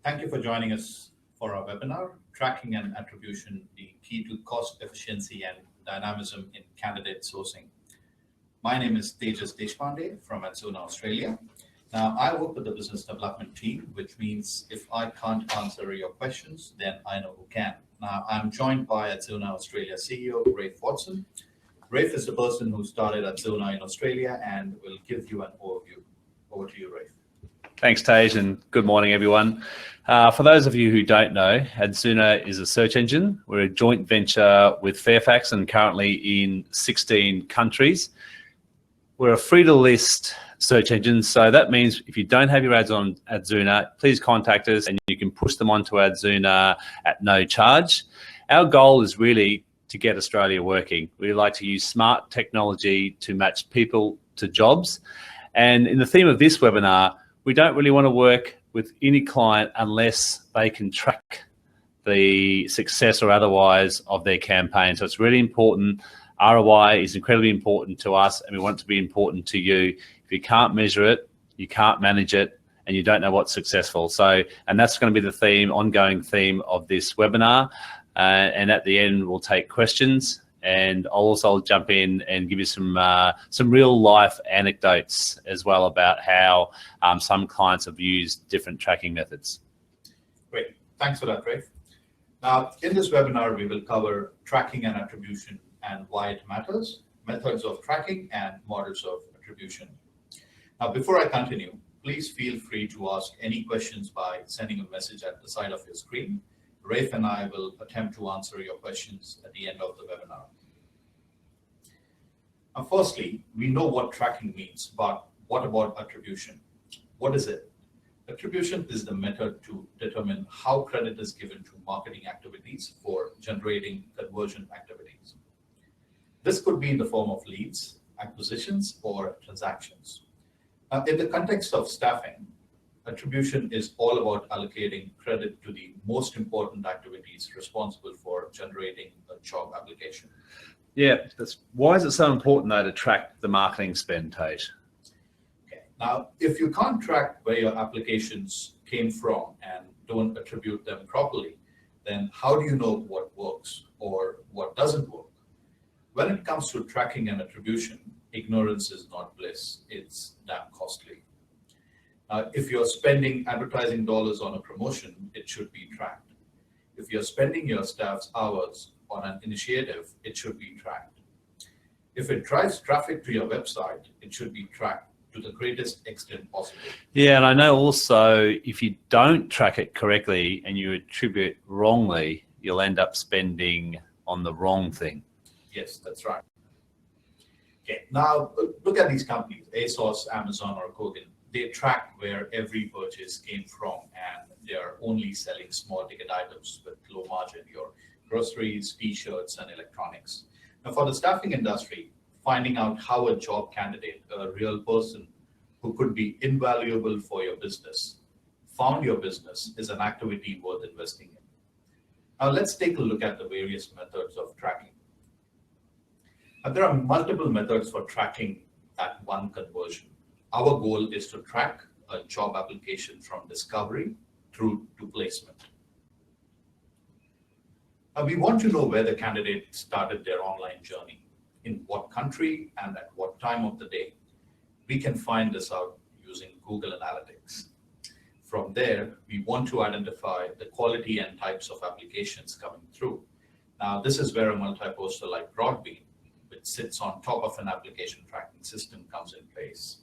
Thank you for joining us for our webinar, Tracking and Attribution, the Key to Cost Efficiency and Dynamism in Candidate Sourcing. My name is Tejas Deshpande from Adzuna, Australia. Now, I work with the business development team, which means if I can't answer your questions, then I know who can. Now, I'm joined by Adzuna Australia CEO, Rafe Watson. Rafe is the person who started Adzuna in Australia and will give you an overview. Over to you, Rafe. Thanks, Tej, and good morning, everyone. For those of you who don't know, Adzuna is a search engine. We're a joint venture with Fairfax and currently in 16 countries. We're a free-to-list search engine, so that means if you don't have your ads on Adzuna, please contact us and you can push them onto Adzuna at no charge. Our goal is really to get Australia working. We like to use smart technology to match people to jobs. And in the theme of this webinar, we don't really want to work with any client unless they can track the success or otherwise of their campaign. So it's really important. ROI is incredibly important to us, and we want it to be important to you. If you can't measure it, you can't manage it, and you don't know what's successful. And that's going to be the theme, ongoing theme of this webinar. And at the end, we'll take questions, and I'll also jump in and give you some real life anecdotes as well about how some clients have used different tracking methods. Great, thanks for that, Rafe. Now, in this webinar, we will cover tracking and attribution and why it matters, methods of tracking and models of attribution. Now, before I continue, please feel free to ask any questions by sending a message at the side of your screen. Rafe and I will attempt to answer your questions at the end of the webinar. Now, firstly, we know what tracking means, but what about attribution? What is it? Attribution is the method to determine how credit is given to marketing activities for generating conversion activities. This could be in the form of leads, acquisitions, or transactions. Now, in the context of staffing, attribution is all about allocating credit to the most important activities responsible for generating a job application. Yeah, why is it so important though to track the marketing spend, Tej? Okay. Now, if you can't track where your applications came from and don't attribute them properly, then how do you know what works or what doesn't work? When it comes to tracking and attribution, ignorance is not bliss, it's damn costly. If you're spending advertising dollars on a promotion, it should be tracked. If you're spending your staff's hours on an initiative, it should be tracked. If it drives traffic to your website, it should be tracked to the greatest extent possible. Yeah, and I know also if you don't track it correctly and you attribute wrongly, you'll end up spending on the wrong thing. Yes, that's right. Okay, now look at these companies, ASOS, Amazon, or Kogan. They track where every purchase came from, and they're only selling small ticket items with low margin, your groceries, t-shirts, and electronics. Now, for the staffing industry, finding out how a job candidate, a real person who could be invaluable for your business, found your business is an activity worth investing in. Now, let's take a look at the various methods of tracking. There are multiple methods for tracking that one conversion. Our goal is to track a job application from discovery through to placement. We want to know where the candidate started their online journey, in what country and at what time of the day. We can find this out using Google Analytics. From there, we want to identify the quality and types of applications coming through. Now, this is where a multi-poster like Broadbean, which sits on top of an application tracking system, comes in place.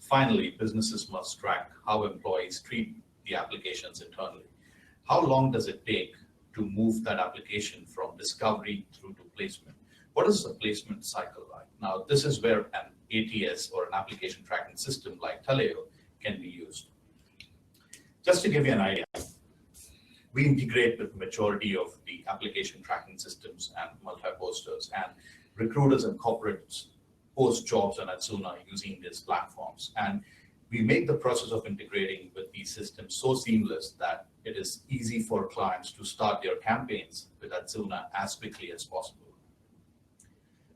Finally, businesses must track how employees treat the applications internally. How long does it take to move that application from discovery through to placement? What is the placement cycle like? Now, this is where an ATS or an application tracking system like Taleo can be used. Just to give you an idea, we integrate with the majority of the application tracking systems and multi-posters, and recruiters and corporates post jobs on Adzuna using these platforms. And we make the process of integrating with these systems so seamless that it is easy for clients to start their campaigns with Adzuna as quickly as possible.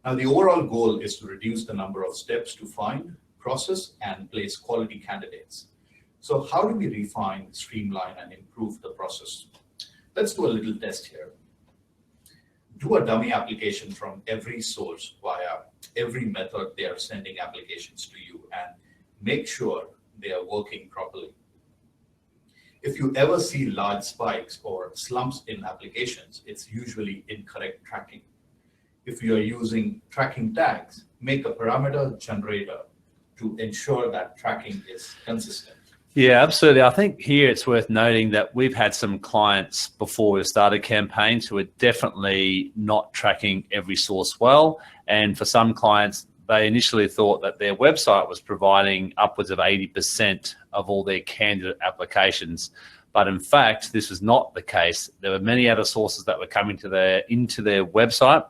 Now, the overall goal is to reduce the number of steps to find, process, and place quality candidates. So how do we refine, streamline, and improve the process? Let's do a little test here. Do a dummy application from every source via every method they are sending applications to you and make sure they are working properly. If you ever see large spikes or slumps in applications, it's usually incorrect tracking. If you are using tracking tags, make a parameter generator to ensure that tracking is consistent. Yeah, absolutely. I think here it's worth noting that we've had some clients before we've started campaigns who are definitely not tracking every source well. And for some clients, they initially thought that their website was providing upwards of 80% of all their candidate applications. But in fact, this was not the case. There were many other sources that were coming into their website,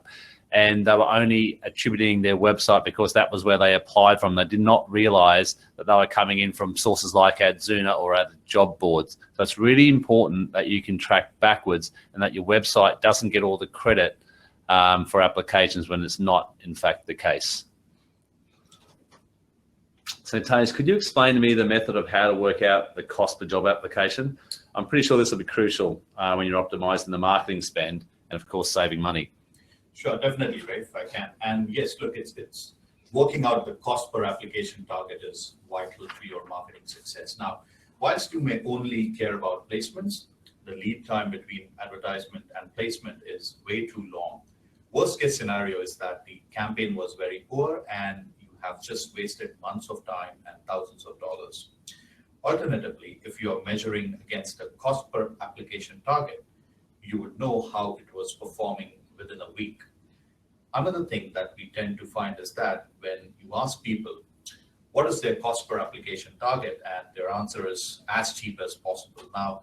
and they were only attributing their website because that was where they applied from. They did not realize that they were coming in from sources like Adzuna or other job boards. So it's really important that you can track backwards and that your website doesn't get all the credit for applications when it's not, in fact, the case. So Tanis, could you explain to me the method of how to work out the cost per job application? I'm pretty sure this will be crucial when you're optimizing the marketing spend and, of course, saving money. Sure, definitely, Ray, if I can. And yes, look, it's working out the cost per application target is vital to your marketing success. Now, whilst you may only care about placements, the lead time between advertisement and placement is way too long. Worst case scenario is that the campaign was very poor and you have just wasted months of time and thousands of dollars. Alternatively, if you are measuring against a cost per application target, you would know how it was performing within a week. Another thing that we tend to find is that when you ask people, what is their cost per application target? And their answer is as cheap as possible. Now,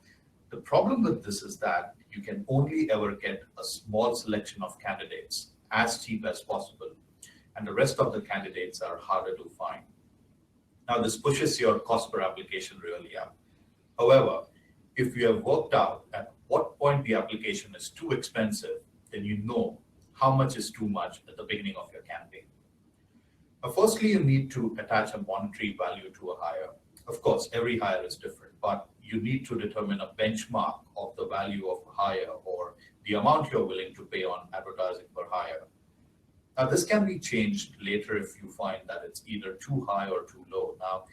the problem with this is that you can only ever get a small selection of candidates as cheap as possible, and the rest of the candidates are harder to find. Now, this pushes your cost per application really up. However, if you have worked out at what point the application is too expensive, then you know how much is too much at the beginning of your campaign. Now, firstly, you need to attach a monetary value to a hire. Of course, every hire is different, but you need to determine a benchmark of the value of a hire or the amount you're willing to pay on advertising per hire. Now, this can be changed later if you find that it's either too high or too low. Now,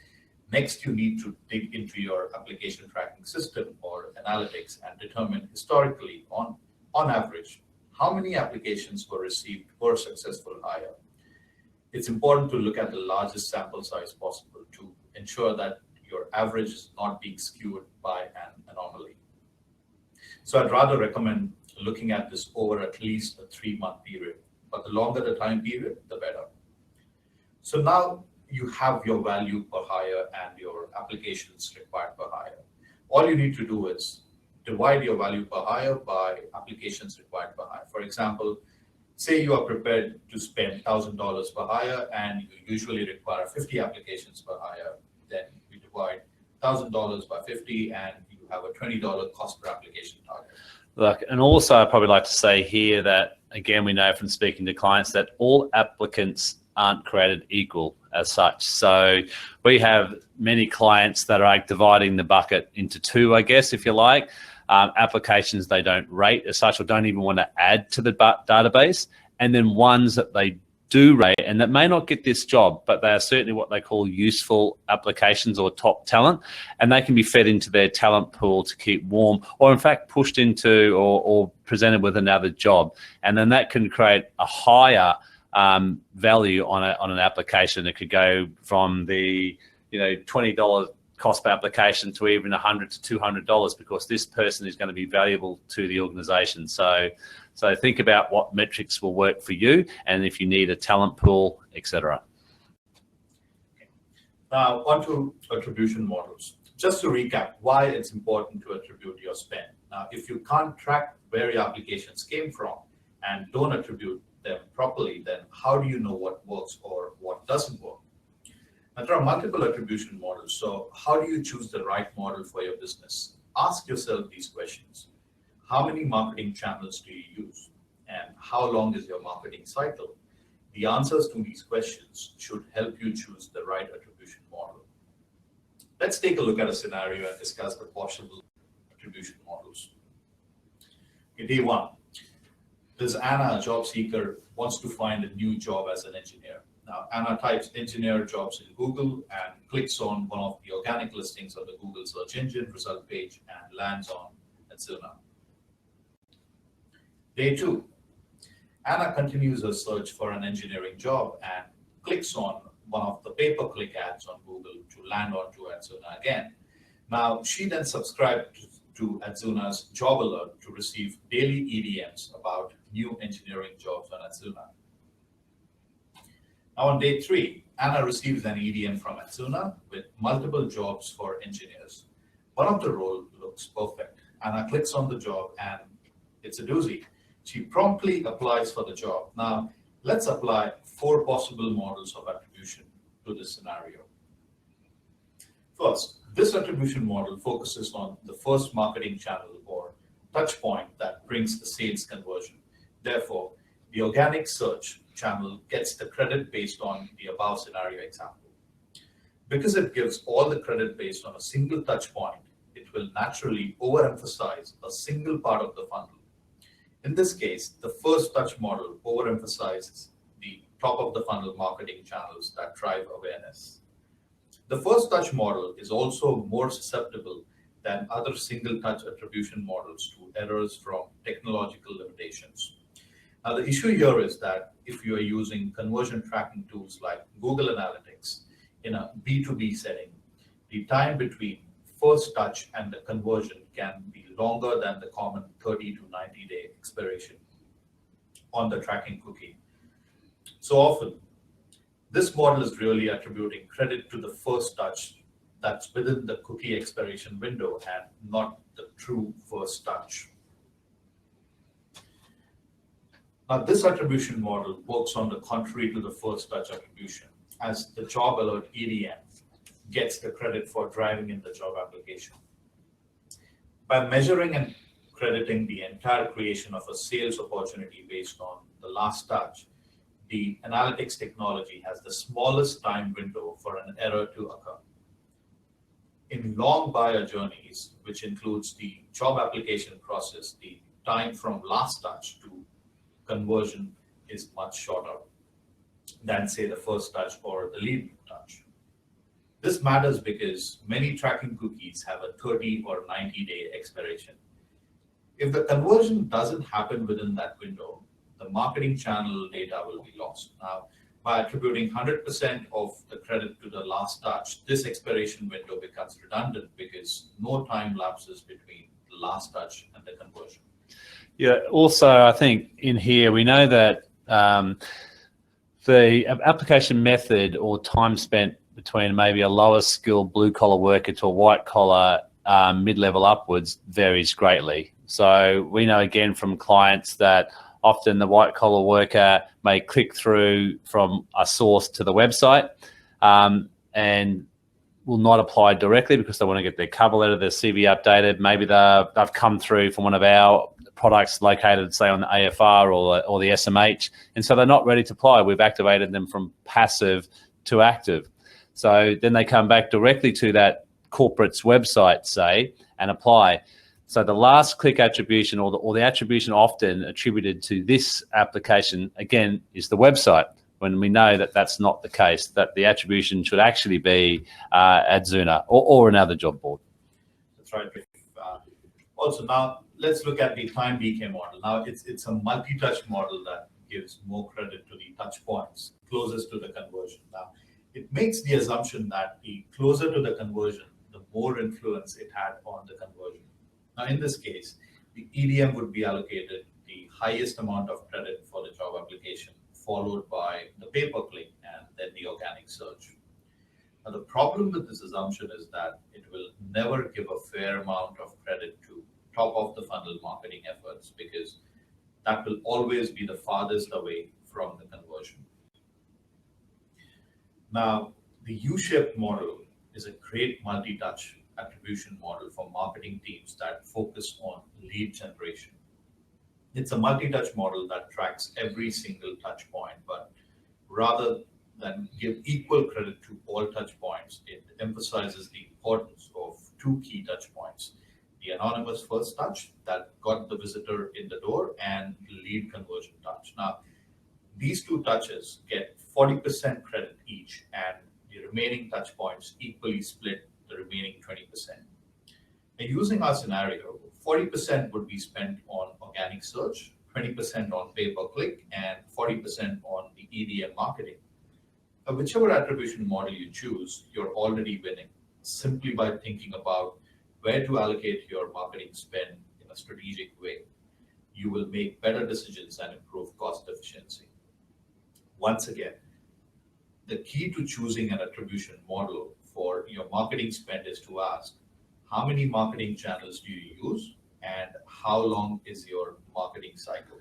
next, you need to dig into your application tracking system or analytics and determine historically, on average, how many applications were received per successful hire. It's important to look at the largest sample size possible to ensure that your average is not being skewed by an anomaly. So I'd rather recommend looking at this over at least a 3-month period, but the longer the time period, the better. So now you have your value per hire and your applications required per hire. All you need to do is divide your value per hire by applications required per hire. For example, say you are prepared to spend $1,000 per hire and you usually require 50 applications per hire, then you divide $1,000 by 50 and you have a $20 cost per application target. Look, and also I'd probably like to say here that, again, we know from speaking to clients that all applicants aren't created equal as such. So we have many clients that are dividing the bucket into two, I guess, if you like. Applications they don't rate as such or don't even want to add to the database, and then ones that they do rate and that may not get this job, but they are certainly what they call useful applications or top talent, and they can be fed into their talent pool to keep warm or in fact pushed into or presented with another job. And then that can create a higher value on an application. It could go from the $20 cost per application to even $100 to $200 because this person is going to be valuable to the organization. So think about what metrics will work for you and if you need a talent pool, etc. Now, on to attribution models. Just to recap why it's important to attribute your spend. Now, if you can't track where your applications came from and don't attribute them properly, then how do you know what works or what doesn't work? Now, there are multiple attribution models. So how do you choose the right model for your business? Ask yourself these questions. How many marketing channels do you use? And how long is your marketing cycle? The answers to these questions should help you choose the right attribution model. Let's take a look at a scenario and discuss the possible attribution models. Okay, day one. This Anna, a job seeker, wants to find a new job as an engineer. Now, Anna types engineer jobs in Google and clicks on one of the organic listings on the Google search engine result page and lands on Adzuna. Day two. Anna continues her search for an engineering job and clicks on one of the pay-per-click ads on Google to land onto Adzuna again. Now, she then subscribed to Adzuna's job alert to receive daily EDMs about new engineering jobs on Adzuna. Now, on day three, Anna receives an EDM from Adzuna with multiple jobs for engineers. One of the roles looks perfect. Anna clicks on the job and it's a doozy. She promptly applies for the job. Now, let's apply 4 possible models of attribution to this scenario. First, this attribution model focuses on the first marketing channel or touch point that brings the sales conversion. Therefore, the organic search channel gets the credit based on the above scenario example. Because it gives all the credit based on a single touch point, it will naturally overemphasize a single part of the funnel. In this case, the first touch model overemphasizes the top of the funnel marketing channels that drive awareness. The first touch model is also more susceptible than other single touch attribution models to errors from technological limitations. Now, the issue here is that if you are using conversion tracking tools like Google Analytics in a B2B setting, the time between first touch and the conversion can be longer than the common 30 to 90-day expiration on the tracking cookie. So often, this model is really attributing credit to the first touch that's within the cookie expiration window and not the true first touch. Now, this attribution model works on the contrary to the first touch attribution, as the job alert EDM gets the credit for driving in the job application. By measuring and crediting the entire creation of a sales opportunity based on the last touch, the analytics technology has the smallest time window for an error to occur. In long buyer journeys, which includes the job application process, the time from last touch to conversion is much shorter than, say, the first touch or the lead touch. This matters because many tracking cookies have a 30 or 90-day expiration. If the conversion doesn't happen within that window, the marketing channel data will be lost. Now, by attributing 100% of the credit to the last touch, this expiration window becomes redundant because no time lapses between the last touch and the conversion. Yeah, also, I think in here, we know that the application method or time spent between maybe a lower skill blue collar worker to a white collar mid-level upwards varies greatly. So we know again from clients that often the white collar worker may click through from a source to the website and will not apply directly because they want to get their cover letter, their CV updated. Maybe they've come through from one of our products located, say, on the AFR or the SMH, and so they're not ready to apply. We've activated them from passive to active. So then they come back directly to that corporate's website, say, and apply. So the last click attribution or the attribution often attributed to this application, again, is the website, when we know that that's not the case, that the attribution should actually be Adzuna or another job board. That's right. Also, now let's look at the time decay model. Now, it's a multi-touch model that gives more credit to the touch points closest to the conversion. Now, it makes the assumption that the closer to the conversion, the more influence it had on the conversion. Now, in this case, the EDM would be allocated the highest amount of credit for the job application, followed by the pay-per-click and then the organic search. Now, the problem with this assumption is that it will never give a fair amount of credit to top of the funnel marketing efforts because that will always be the farthest away from the conversion. Now, the U-shaped model is a great multi-touch attribution model for marketing teams that focus on lead generation. It's a multi-touch model that tracks every single touch point, but rather than give equal credit to all touch points, it emphasizes the importance of two key touch points: the anonymous first touch that got the visitor in the door and lead conversion touch. Now, these two touches get 40% credit each, and the remaining touch points equally split the remaining 20%. And using our scenario, 40% would be spent on organic search, 20% on pay-per-click, and 40% on the EDM marketing. Whichever attribution model you choose, you're already winning simply by thinking about where to allocate your marketing spend in a strategic way. You will make better decisions and improve cost efficiency. Once again, the key to choosing an attribution model for your marketing spend is to ask, how many marketing channels do you use and how long is your marketing cycle?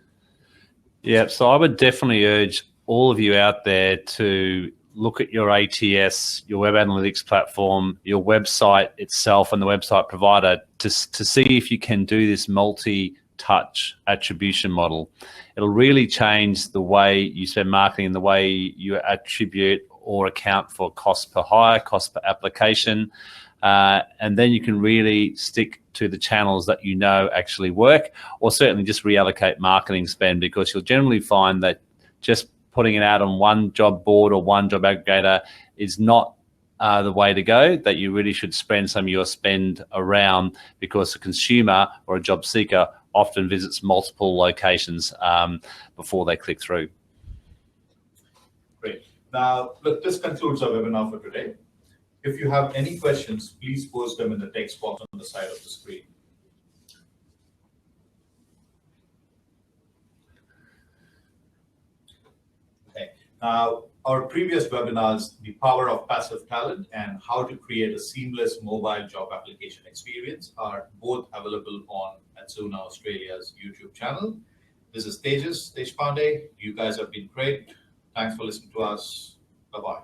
Yeah, so I would definitely urge all of you out there to look at your ATS, your web analytics platform, your website itself and the website provider to see if you can do this multi-touch attribution model. It'll really change the way you spend marketing and the way you attribute or account for cost per hire, cost per application. And then you can really stick to the channels that you know actually work, or certainly just reallocate marketing spend, because you'll generally find that just putting it out on one job board or one job aggregator is not the way to go, that you really should spend some of your spend around, because a consumer or a job seeker often visits multiple locations before they click through. Great. Now, look, this concludes our webinar for today. If you have any questions, please post them in the text box on the side of the screen. Okay. Now, our previous webinars, the power of passive talent and how to create a seamless mobile job application experience, are both available on Adzuna Australia's YouTube channel. This is Tejas Deshpande. You guys have been great. Thanks for listening to us. Bye-bye.